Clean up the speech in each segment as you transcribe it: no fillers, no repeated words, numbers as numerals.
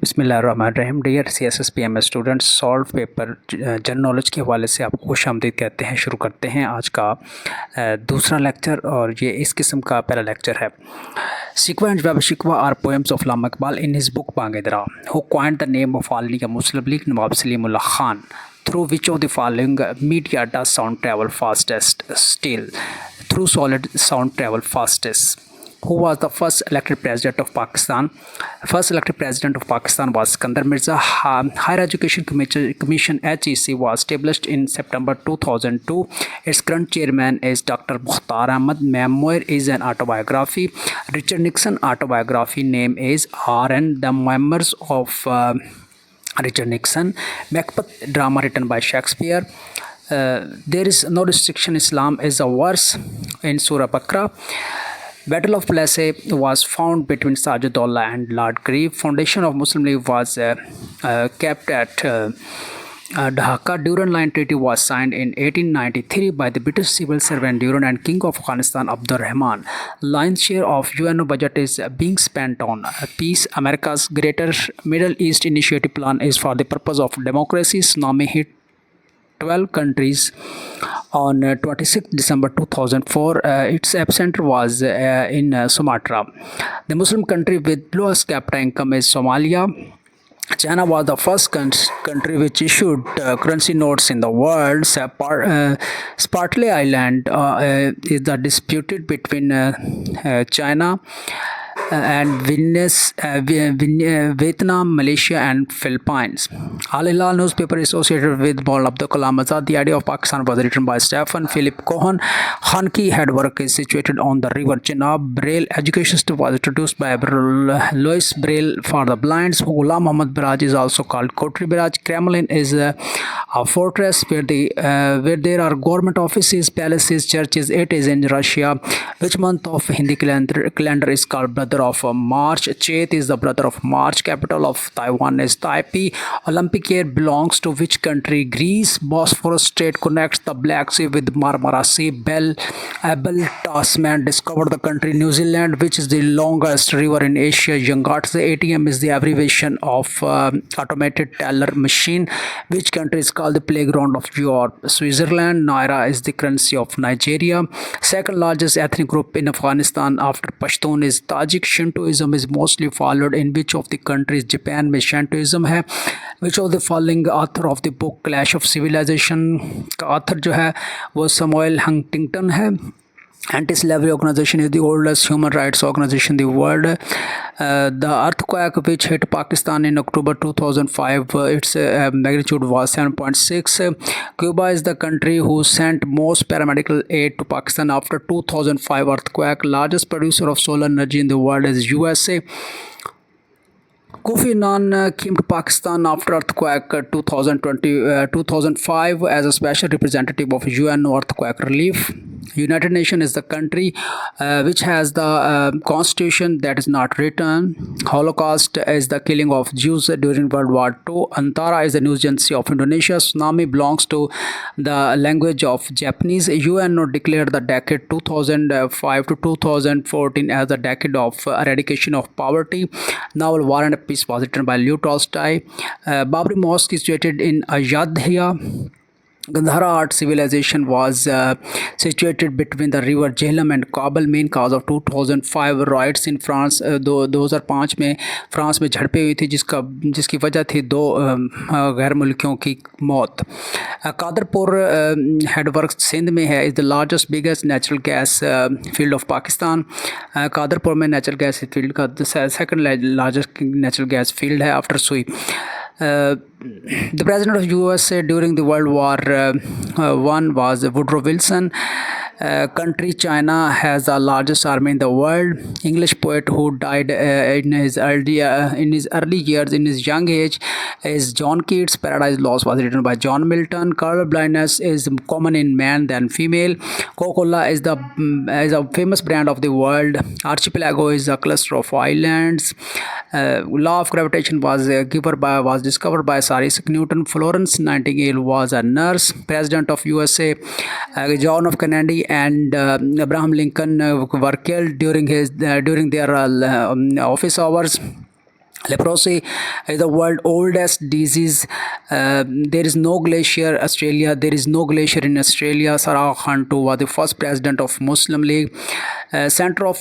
بسم اللہ الرحمن الرحیم. Dear C S S P M S students, solve paper general knowledge کے حوالے سے آپ کو خوش آمدید کہتے ہیں. شروع کرتے ہیں آج کا دوسرا لیکچر، اور یہ اس قسم کا پہلا لیکچر ہے. سیکوا اینڈ ویب Shikwa are poems of Allama Iqbal in his book Bang Dra who coined the name of All League Muslim League Nawab Salimullah Khan. Through which of the following media does sound travel fastest? Still, through solid sound travel fastest. Who was the first elected president of Pakistan? First elected president of Pakistan was Sikandar Mirza. Higher Education Commission HEC was established in September 2002. Its current chairman is Dr. Mukhtar Ahmad. Memoir is an autobiography. Richard Nixon autobiography name is R.N. The Memoirs of Richard Nixon. Macbeth drama written by Shakespeare. There is no restriction. Islam is a verse in Surah Baqarah. Battle of Plassey was found between Sajidullah and Lord Grieve. Foundation of Muslim League was kept at Dhaka. Durand Line Treaty was signed in 1893 by the British civil servant Durand and King of Afghanistan Abdur Rahman. Lion's share of UNO budget is being spent on peace. America's Greater Middle East Initiative Plan is for the purpose of democracy. Tsunami hit 12 countries on 26 December 2004. Its epicenter was in Sumatra. The Muslim country with lowest capita income is Somalia. China was the first country which issued currency notes in the world. Spratly Island is the disputed between China and Vietnam, Malaysia and Philippines. Al Hilal newspaper associated with Maulana Abdul Kalam Azad. The idea of Pakistan was written by Stephen Philip Cohen. Khanki headwork is situated on the river Chenab. Braille education system was introduced by Louis Braille for the blind. Ghulam Muhammad Biraj is also called Kotri Biraj. Kremlin is a fortress where there are government offices, palaces, churches. It is in Russia. Which month of Hindi calendar is called brother of March? Chet is the brother of March. Capital of Taiwan is Taipei. Olympic Air belongs to which country? Greece. Bosphorus Strait connects the Black Sea with Marmara Sea. Abel Tasman discovered the country New Zealand. Which is the longest river in Asia? Yangtze. ATM is the abbreviation of automated teller machine. Which country is called the playground of Europe? Switzerland. Naira is the currency of Nigeria. Second largest ethnic group in Afghanistan after Pashtun is Tajik. Shintoism is mostly followed in which of the countries? Japan में Shintoism है. Which of the following author of the book Clash of Civilization का author जो है वो Samuel Huntington है. Anti-slavery organization is the oldest human rights organization in the world. The earthquake which hit Pakistan in October 2005, its magnitude was 7.6. Cuba is the country who sent most paramedical aid to Pakistan after 2005 earthquake. Largest producer of solar energy in the world is USA. Kofi Annan came to Pakistan after earthquake 2005 as a special representative of UN earthquake relief. United Nations is the country which has the constitution that is not written. Holocaust is the killing of Jews during World War II. Antara is the news agency of Indonesia. Tsunami belongs to the language of Japanese. UNO declared the decade 2005 to 2014 as the decade of eradication of poverty. Novel War and Peace was written by Leo Tolstoy. Babri Mosque is situated in Ayodhya. Gandhara art civilization was situated between the river Jhelum and Kabul. Main cause of 2005 riots in France. 2005 में France में झड़पें हुई थी जिसकी वजह थी दो गैर मुल्कियों की मौत. कादरपुर हेडवर्क सिंध में है. Is the largest biggest natural gas field of Pakistan. Kadarpur में नेचुरल गैस फील्ड का second largest natural gas field है आफ्टर सुई. The president of USA during the World War I was Woodrow Wilson. Country China has the largest army in the world. English poet who died in his early years, in his young age, is John Keats. Paradise Lost was written by John Milton. Color blindness is common in man than female. Coca-Cola is a famous brand of the world. Archipelago is a cluster of islands. Law of gravitation was discovered by Sir Isaac Newton. Florence Nightingale was a nurse. President of USA John F. Kennedy and Abraham Lincoln were killed during their office hours. Leprosy is the world's oldest disease. There is no glacier Australia. There is no glacier in Australia. Sarah Khan II was the first president of Muslim League. Center of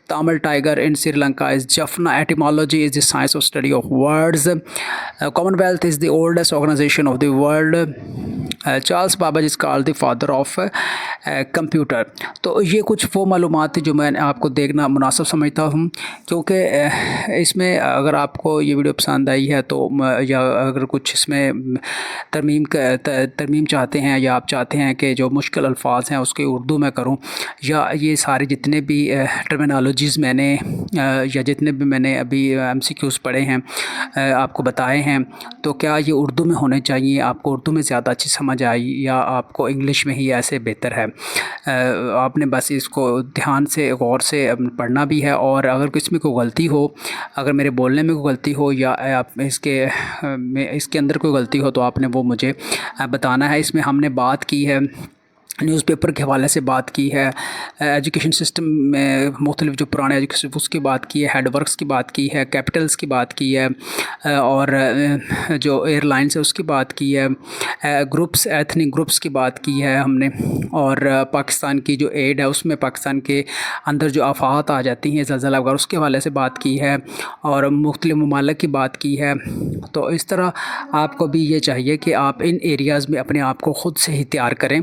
Tamil tiger in Sri Lanka is Jaffna. Etymology is the science of study of words. Commonwealth is the oldest organization of the world. Charles Babbage is called the father of computer. तो ये कुछ वो मालूमात थी जो मैं आपको देखना मुनासिब समझता हूँ, क्योंकि इसमें अगर आपको ये वीडियो पसंद आई है तो या अगर कुछ इसमें तरमीम चाहते हैं या आप चाहते हैं कि जो मुश्किल अल्फाज हैं उसके उर्दू में करूँ, या ये सारे जितने भी टर्मिनोलॉजीज़ मैंने या जितने भी मैंने अभी MCQs पढ़े हैं आपको बताए हैं, तो क्या ये उर्दू में होने चाहिए, आपको उर्दू में ज़्यादा अच्छी समझ आई या आपको इंग्लिश में ही ऐसे बेहतर है। आपने बस इसको ध्यान से गौर से पढ़ना भी है, और अगर इसमें कोई गलती हो, अगर मेरे बोलने में कोई गलती हो या आप इसके अंदर कोई गलती हो तो आपने वो मुझे बताना है। इसमें हमने बात की है न्यूज़पेपर के हवाले से, बात की है एजुकेशन सिस्टम में मुख्तलिफ जो पुराने एजुकेशन उसकी बात की है, हेडवर्क्स की बात की है, कैपिटल्स की बात की है, और जो एयरलाइंस है उसकी बात की है, ग्रुप्स एथनिक ग्रुप्स की बात की है हमने, और पाकिस्तान की जो एड है उसमें पाकिस्तान के अंदर जो आफात आ जाती हैं ज़लज़ला वगैरह उसके हवाले से बात की है, और मुख्तलिफ ममालिक की बात की है। तो इस तरह आपको भी ये चाहिए कि आप इन एरियाज़ में अपने आप को ख़ुद से ही तैयार करें,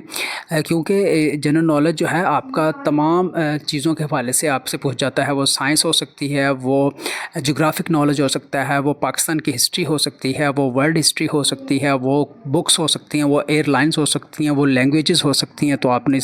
क्योंकि जनरल नॉलेज जो है आपका तमाम चीज़ों के हवाले से आपसे पूछ जाता है। वो साइंस हो सकती है, वो जोग्राफिक नॉलेज हो सकता है, वो पाकिस्तान की हिस्ट्री हो सकती है, वो वर्ल्ड हिस्ट्री हो सकती है, वो बुक्स हो सकती हैं, वो एयरलाइंस हो सकती हैं, वो लैंग्वेजेस हो सकती हैं। तो आपने